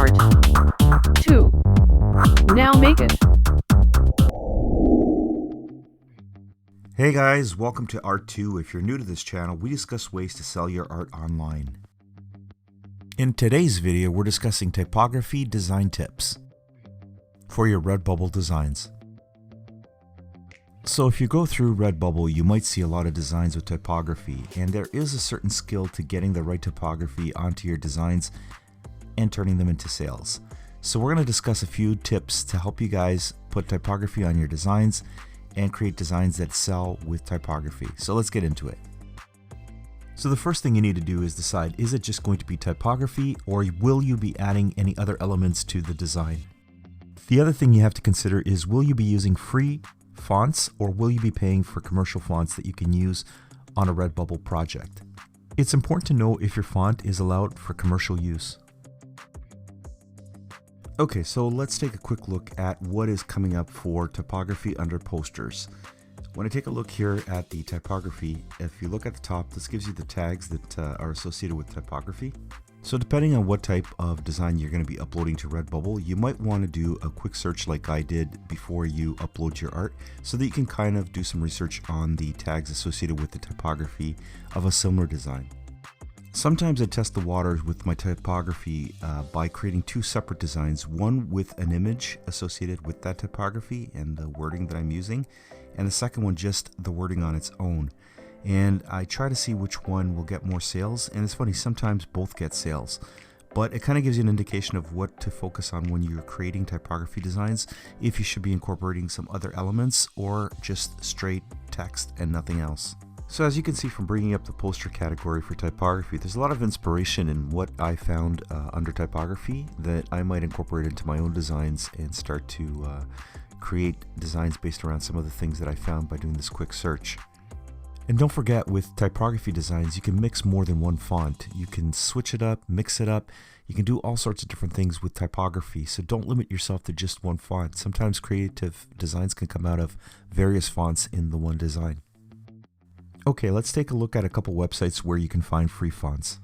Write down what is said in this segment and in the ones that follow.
Art 2. Now make it. Hey guys, welcome to Art 2. If you're new to this channel, we discuss ways to sell your art online. In today's video, we're discussing typography design tips for your Redbubble designs. So if you go through Redbubble, you might see a lot of designs with typography, and there is a certain skill to getting the right typography onto your designs and turning them into sales. So we're going to discuss a few tips to help you guys put typography on your designs and create designs that sell with typography. So let's get into it. So the first thing you need to do is decide, is it just going to be typography, or will you be adding any other elements to the design? The other thing you have to consider is, will you be using free fonts, or will you be paying for commercial fonts that you can use on a Redbubble project? It's important to know if your font is allowed for commercial use. Okay, so let's take a quick look at what is coming up for typography under posters. When I take a look here at the typography, if you look at the top, this gives you the tags that are associated with typography. So depending on what type of design you're going to be uploading to Redbubble, you might want to do a quick search like I did before you upload your art, so that you can kind of do some research on the tags associated with the typography of a similar design. Sometimes I test the waters with my typography by creating two separate designs, one with an image associated with that typography and the wording that I'm using, and the second one just the wording on its own. And I try to see which one will get more sales, and it's funny, sometimes both get sales. But it kind of gives you an indication of what to focus on when you're creating typography designs, if you should be incorporating some other elements or just straight text and nothing else. So as you can see from bringing up the poster category for typography, there's a lot of inspiration in what I found under typography that I might incorporate into my own designs and start to create designs based around some of the things that I found by doing this quick search. And don't forget, with typography designs, you can mix more than one font. You can switch it up, mix it up. You can do all sorts of different things with typography, so don't limit yourself to just one font. Sometimes creative designs can come out of various fonts in the one design. Okay, let's take a look at a couple websites where you can find free fonts.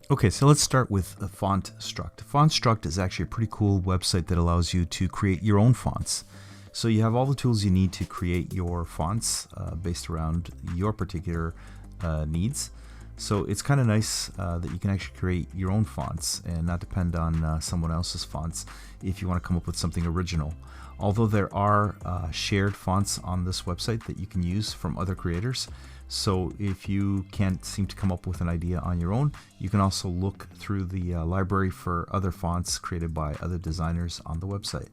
Okay, so let's start with Fontstruct. Fontstruct is actually a pretty cool website that allows you to create your own fonts. So you have all the tools you need to create your fonts based around your particular needs. So it's kind of nice that you can actually create your own fonts and not depend on someone else's fonts if you want to come up with something original. Although there are shared fonts on this website that you can use from other creators. So if you can't seem to come up with an idea on your own, you can also look through the library for other fonts created by other designers on the website.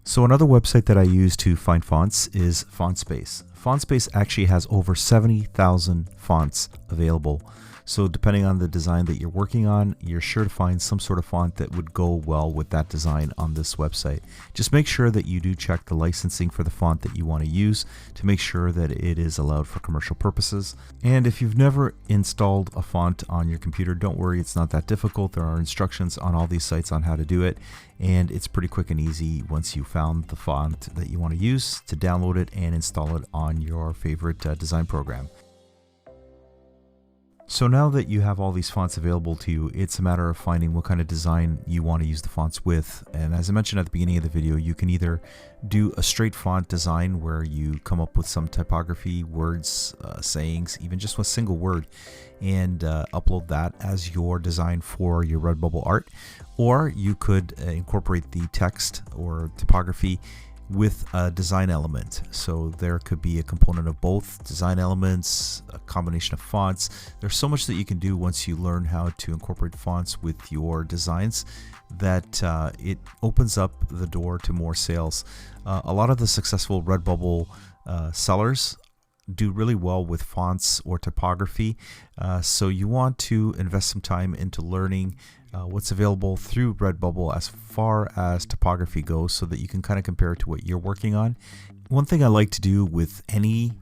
So another website that I use to find fonts is Fontspace. Fontspace actually has over 70,000 fonts available. So depending on the design that you're working on, you're sure to find some sort of font that would go well with that design on this website. Just make sure that you do check the licensing for the font that you want to use to make sure that it is allowed for commercial purposes. And if you've never installed a font on your computer, don't worry, it's not that difficult. There are instructions on all these sites on how to do it, and it's pretty quick and easy once you found the font that you want to use to download it and install it on your favorite design program. So now that you have all these fonts available to you, it's a matter of finding what kind of design you want to use the fonts with. And as I mentioned at the beginning of the video, you can either do a straight font design where you come up with some typography, words, sayings, even just a single word, and upload that as your design for your Redbubble art. Or you could incorporate the text or typography with a design element. So there could be a component of both design elements, a combination of fonts. There's so much that you can do once you learn how to incorporate fonts with your designs that it opens up the door to more sales. A lot of the successful Redbubble sellers do really well with fonts or typography. So you want to invest some time into learning what's available through Redbubble as far as typography goes, so that you can kind of compare it to what you're working on. One thing I like to do with any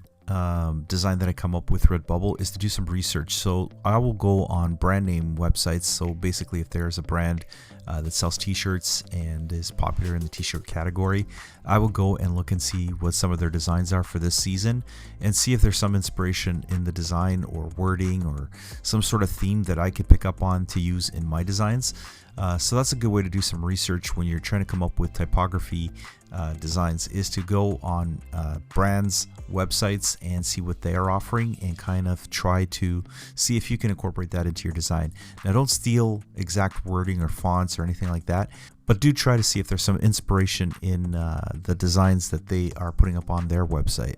design that I come up with Redbubble is to do some research. So I will go on brand name websites. So basically, if there's a brand that sells t-shirts and is popular in the t-shirt category, I will go and look and see what some of their designs are for this season and see if there's some inspiration in the design or wording or some sort of theme that I could pick up on to use in my designs. So that's a good way to do some research when you're trying to come up with typography designs, is to go on brands' websites and see what they are offering and kind of try to see if you can incorporate that into your design. Now, don't steal exact wording or fonts or anything like that, but do try to see if there's some inspiration in the designs that they are putting up on their website.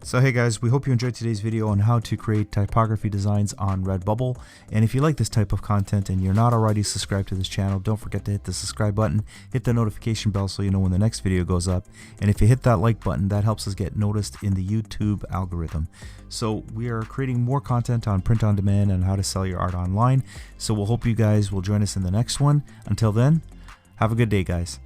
So hey guys, we hope you enjoyed today's video on how to create typography designs on Redbubble. And if you like this type of content and you're not already subscribed to this channel, don't forget to hit the subscribe button, hit the notification bell so you know when the next video goes up. And if you hit that like button, that helps us get noticed in the YouTube algorithm. So we are creating more content on print on demand and how to sell your art online. So we'll hope you guys will join us in the next one. Until then, have a good day, guys.